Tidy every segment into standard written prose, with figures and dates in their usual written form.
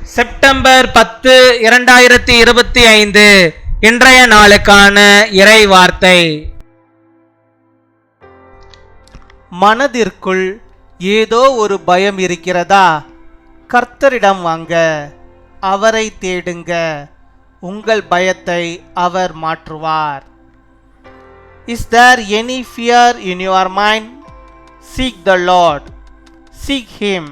September 10, 2025 இன்றைய நாளுக்கான இறை வார்த்தை. மனதிற்குள் ஏதோ ஒரு பயம் இருக்கிறதா? கர்த்தரிடம் வாங்க, அவரை தேடுங்க, உங்கள் பயத்தை அவர் மாற்றுவார். Is there any fear in your mind? Seek the Lord, seek Him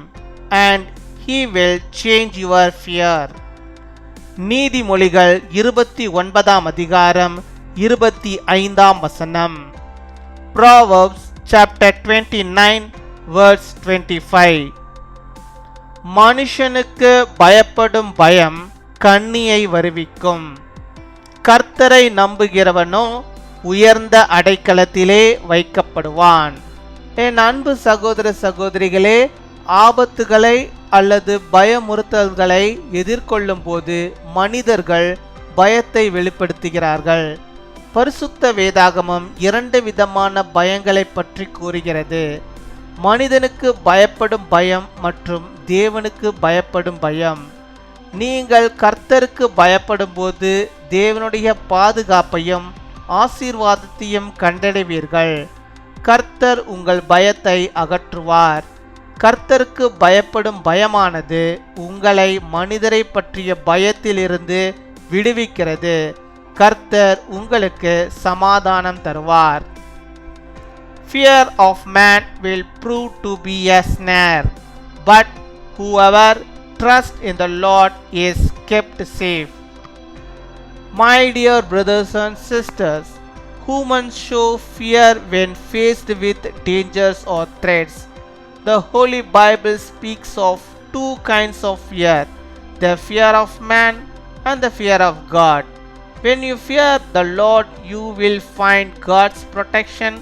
and He will change your fear. நீதிமொழிகள் 29 அதிகாரம் 25 வசனம். Proverbs chapter 29 verse 25. மனுஷனுக்கு பயப்படும் பயம் கண்ணியை வருவிக்கும், கர்த்தரை நம்புகிறவனோ உயர்ந்த அடைக்கலத்திலே வைக்கப்படுவான். என் அன்பு சகோதர சகோதரிகளே, ஆபத்துகளை அல்லது பயமுறுத்தல்களை எதிர்கொள்ளும் போது மனிதர்கள் பயத்தை வெளிப்படுத்துகிறார்கள். பரிசுத்த வேதாகமம் 2 விதமான பயங்களை பற்றி கூறுகிறது. மனிதனுக்கு பயப்படும் பயம் மற்றும் தேவனுக்கு பயப்படும் பயம். நீங்கள் கர்த்தருக்கு பயப்படும் போது தேவனுடைய பாதுகாப்பையும் ஆசீர்வாதத்தையும் கண்டடைவீர்கள். கர்த்தர் உங்கள் பயத்தை அகற்றுவார். கர்த்தருக்கு பயப்படும் பயமானது உங்களை மனிதரை பற்றிய பயத்திலிருந்து விடுவிக்கிறது. கர்த்தர் உங்களுக்கு சமாதானம் தருவார். Fear of man will prove to be a snare, but whoever trusts in the Lord is kept safe. My dear brothers and sisters, humans show fear when faced with dangers or threats. The Holy Bible speaks of 2 kinds of fear, the fear of man and the fear of God. When you fear the Lord, you will find God's protection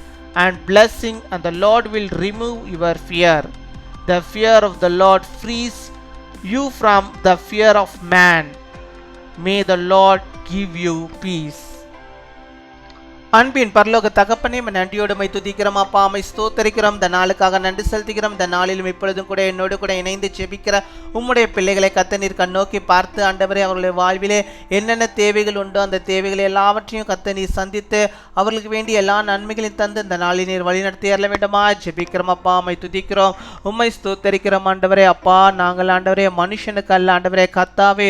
and blessing, and the Lord will remove your fear. The fear of the Lord frees you from the fear of man. May the Lord give you peace. அன்பின் பரலோக தகப்பனே, நன்றியோடு my துதிக்கிறோம் அப்பா, my ஸ்தோத்தரிக்கிறோம். இந்த நாளுக்காக நன்றி செலுத்துகிறோம். இந்த நாளிலும் இப்பொழுதும் கூட என்னோடு கூட இணைந்து ஜெபிக்கிற உம்முடைய பிள்ளைகளை கர்த்தர் கண்ணோக்கி பார்த்து ஆண்டவரே, அவர்களுடைய வாழ்விலே என்னென்ன தேவைகள் உண்டோ அந்த தேவைகளை எல்லாவற்றையும் கர்த்தர் சந்தித்து அவர்களுக்கு வேண்டிய எல்லா நன்மைகளையும் தந்து இந்த நாளில் நீர் வழிநடத்தி அருள வேண்டுமா ஜெபிக்கிறோம் அப்பா, மை துதிக்கிறோம், உம்மை ஸ்தோத்தரிக்கிறோம் ஆண்டவரே. அப்பா, நாங்கள் ஆண்டவரே மனுஷனுக்கு அல்ல ஆண்டவரே, கர்த்தாவே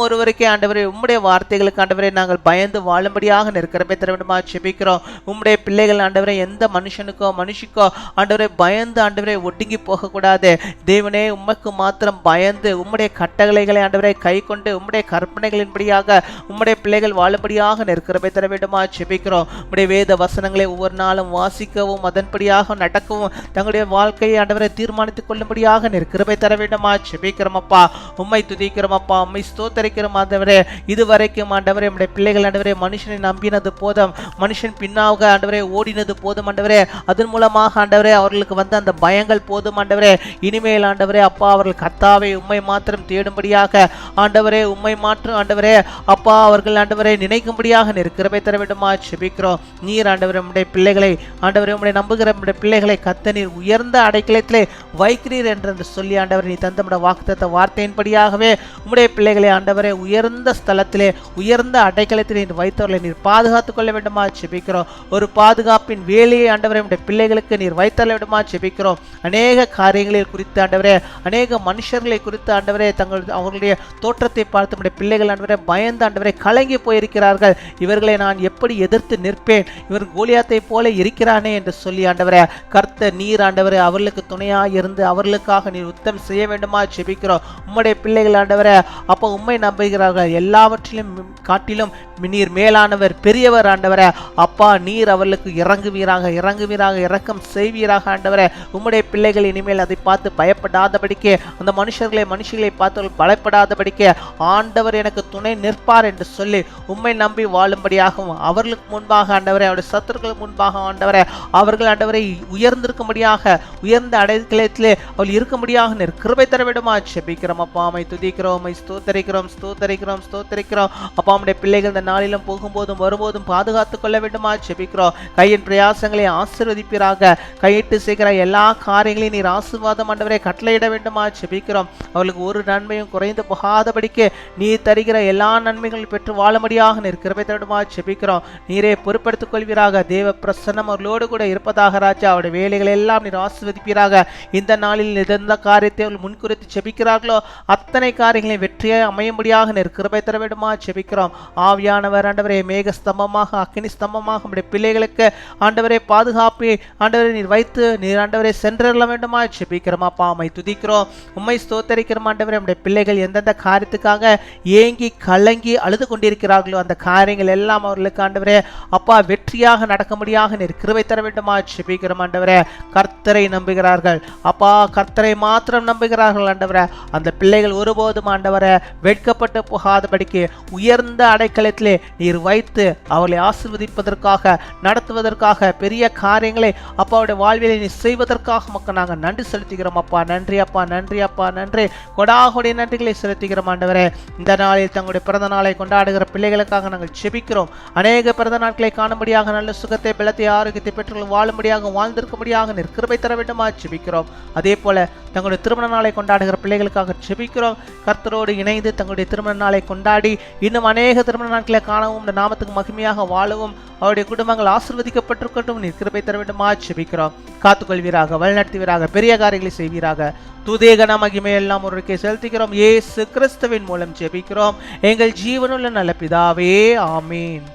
ஒருவருக்கே ஆண்டவரே உம்முடைய வார்த்தைகளுக்கு ஆண்டவரே நாங்கள் பயந்து வாழும்படியாக நிற்கிறமே தர வேண்டுமா ஜெபிக்கிறோம். உம்முடைய பிள்ளைகள் ஆண்டவரே எந்த மனுஷனுக்கோ மனுஷிக்கோ ஆண்டவரே பயந்து ஆண்டவரே ஒடுங்கி போகக்கூடாது. தேவனே, உமக்கு மாத்திரம் பயந்து உம்முடைய கட்டளைகளை ஆண்டவரை கை கொண்டு உம்முடைய கற்பனைகளின்படியாக உம்முடைய பிள்ளைகள் வாழும்படியாக நிற்கிறவை தர வேண்டுமா ஜெபிக்கிறோம். உம்முடைய வேத வசனங்களை ஒவ்வொரு நாளும் வாசிக்கவும் அதன்படியாக நடக்கவும் தங்களுடைய வாழ்க்கையை ஆண்டவரை தீர்மானித்துக் கொள்ளும்படியாக நிற்கிறவை தர வேண்டுமா ஜெபிக்கிறோம் அப்பா. உம்மை துதிக்கிறோம் அப்பா, உம்மை ஸ்தோத்தரிக்கிறோம் ஆண்டவரே. இதுவரைக்கும் ஆண்டவரே உம்முடைய பிள்ளைகள் ஆண்டவரே மனுஷனை நம்பினது போதும், மனுஷன் பின்னாக ஆண்டவரே ஓடினது போதும் ஆண்டவரே. அதன் மூலமாக ஆண்டவரே அவர்களுக்கு வந்த அந்த பயங்கள் போதும் ஆண்டவரே. இனிமேல் ஆண்டவரே அப்பா அவர்கள் கர்த்தாவே உம்மை மாத்திரம் தேடும்படியாக ஆண்டவரே உம்மை மாற்றம் ஆண்டவரே அப்பா அவர்கள் ஆண்டவரை நினைக்கும்படியாக நிற்கிறவை தர வேண்டுமா ஜெபிக்கிறோம். நீர் ஆண்டவரே உம்முடைய பிள்ளைகளை ஆண்டவரே உம்முடைய நம்புகிற உம்முடைய பிள்ளைகளை கர்த்தர் நீர் உயர்ந்த அடைக்கலத்திலே வைக்கிறீர் என்று சொல்லி ஆண்டவரே நீ தந்த உம்முடைய வாக்குத்தத்த வார்த்தையின்படியாகவே உம்முடைய பிள்ளைகளை ஆண்டவரே உயர்ந்த ஸ்தலத்திலே உயர்ந்த அடைக்கலத்திலே நீர் வைத்தவர்களை நீர் பாதுகாத்துக் கொள்ள வேண்டுமா ஜெபிக்கிறோம். ஒரு பாதுகாப்பின் வேலையை ஆண்டவரே உம்முடைய பிள்ளைகளுக்கு நீர் வைத்தள்ள வேண்டுமா ஜெபிக்கிறோம். அநேக காரியங்களில் குறித்து ஆண்டவரே அநேக மனுஷர்களை குறித்து ஆண்டவரே அவர்களுடைய தோற்றத்தை பார்த்து உம்முடைய பிள்ளைகள் ஆண்டவரே பயந்து ஆண்டவரே கலங்கி போயிருக்கிறார்கள். இவர்களை நான் எப்படி எதிர்த்து நிற்பேன், இவர் கோலியாத்தை போல இருக்கிறானே என்று சொல்லி ஆண்டவரே கர்த்தர் நீர் ஆண்டவரே அவர்களுக்கு துணையாக இருந்து அவர்களுக்காக நீர் யுத்தம் செய்ய வேண்டுமா ஜெபிக்கிறோம். உம்முடைய பிள்ளைகள் ஆண்டவரே அப்போ உம்மை நம்புகிறார்கள். எல்லாவற்றிலும் காட்டிலும் நீர் மேலானவர், பெரியவர் ஆண்டவரே. அப்பா நீர் அவர்களுக்கு இறங்குவீராக இரக்கம் செய்வீராக ஆண்டவரே. உம்முடைய பிள்ளைகள் இனிமேல் அதை பார்த்து பயப்படாதபடிக்கு, அந்த மனுஷர்களை பார்த்து பயப்படாதபடிக்கு ஆண்டவர் எனக்கு துணை நிற்பார் என்று சொல்லி உம்மை நம்பி வாழும்படியாகவும் அவர்களுக்கு முன்பாக ஆண்டவரே அவருடைய சத்துருக்களுக்கு முன்பாக ஆண்டவரே அவர்கள் ஆண்டவரை உயர்ந்திருக்கும்படியாக உயர்ந்த அடைக்கலத்திலே அவள் இருக்கும்படியாக நீர் கிருபை தர வேண்டுமா ஜெபிக்கிறோம் அப்பா. உம்மை துதிக்கிறோம், உம்மை ஸ்தோத்தரிக்கிறோம் அப்பா. உம்முடைய பிள்ளைகள் இந்த நாளிலும் போகும்போதும் வரும்போதும் பாதுகாத்துக் கொள்ள வேண்டுமா ஜெபிக்கிறோம். கையின் பிரயாசங்களை ஆசீர்வதிப்பீராக. கையிட்டு செய்கிற எல்லா காரியங்களையும் நீர் ஆசீர்வாதம் ஆண்டவரே கட்டளையிட வேண்டுமா ஜெபிக்கிறோம். அவளுக்கு ஒரு நன்மையும் குறைந்து போகாதபடிக்கு நீர் தருகிற எல்லா நன்மைகளும் பெற்று வாழும்படியாக நீர் கிருபை தருமா ஜெபிக்கிறோம். நீரே பொறுப்படுத்திக் கொள்வீராக. தேவ பிரசன்னம் அவர்களோடு கூட இருப்பதாக ராஜா. அவருடைய வேலைகளை எல்லாம் நீர் ஆசீர்வதிப்பீராக. இந்த நாளில் எந்த காரியத்தை அவர்கள் முன்குறித்து ஜெபிக்கிறார்களோ அத்தனை காரியங்களை வெற்றியாய் அமையும்படியாக நீர் கிருபை தர வேண்டுமா ஜெபிக்கிறோம். ஆவியானவர் ஆண்டவரே மேக ஸ்தம்பமாக அக்கினி ஸ்தம்பமாக நம்முடைய பிள்ளைகளுக்கு ஆண்டவரே பாதுகாப்பு ஆண்டவரை நீர் வைத்து நீர் ஆண்டவரை சென்றல வேண்டுமா ஜெபிக்கிறோம். அப்பா உம்மை துதிக்கிறோம், உம்மை ஸ்தோத்தரிக்கிறோம் ஆண்டவரே. நம்முடைய பிள்ளைகள் எந்தெந்த காரியத்துக்காக ஏங்கி கலங்கி அழுது கொண்டிருக்கிறார்களோ அந்த காரியங்கள் எல்லாம் அவர்களுக்கு ஆண்டவரே அப்பா வெற்றியாக நடக்கும்படியாக நீர் கிருபை தர வேண்டுமா ஜெபிக்கிறோம் ஆண்டவரே. கர்த்தரை நம்புகிறார்கள் அப்பா, கர்த்தரை மாத்திரம் நம்புகிறார்கள் ஆண்டவரே. அந்த பிள்ளைகள் ஒருபோதும் ஆண்டவரே வெட்கப்பட்டு போகாதபடிக்கு உயர்ந்த அடைக்கலத்திலே நீர் வைத்து அவர்களை ஆசீர்வதிப்பதற்காக நடத்துவதற்காக பெரிய காரியங்களை அப்பாவுடைய வாழ்விலை நீ செய்வதற்காக மக்கள் நாங்கள் நன்றி செலுத்துகிறோம் அப்பா. நன்றி அப்பா, நன்றி அப்பா, நன்றி. கொடாகொடைய நன்றிகளை செலுத்துகிறோம் ஆண்டவரே. இந்த நாளில் தங்களுடைய பிறந்த நாளை கொண்டாடுகிற பிள்ளைகளுக்காக நாங்கள் ஜெபிக்கிறோம். அநேக பிறந்த நாட்களை காணும்படியாக நல்ல சுகத்தை பலத்தை ஆரோக்கியத்தை பெற்று வாழும்படியாக வாழ்ந்திருக்கும்படியாக நீர் கிருபை தர வேண்டுமா ஜெபிக்கிறோம். அதே போல தங்களுடைய திருமண நாளை கொண்டாடுகிற பிள்ளைகளுக்காக ஜெபிக்கிறோம். கர்த்தரோடு இணைந்து தங்களுடைய திருமண நாளை கொண்டாடி இன்னும் அநேக திருமண நாட்களை காணவும் இந்த நாமத்துக்கு மகிமையாக வாழவும் அவருடைய குடும்பங்கள் ஆசீர்வதிக்கப்பட்டிருக்கட்டும் நீர் கிருபை தர வேண்டுமா ஜெபிக்கிறோம். காத்துக்கொள்வீராக, வழிநடத்துவீராக, பெரிய காரியங்களை செய்வீராக. துதிகன மகிமை எல்லாம் ஒருவருக்கே செலுத்துகிறோம். இயேசு கிறிஸ்துவின் மூலம் ஜெபிக்கிறோம் எங்கள் ஜீவனுள்ள நல்ல பிதாவே, ஆமீன்.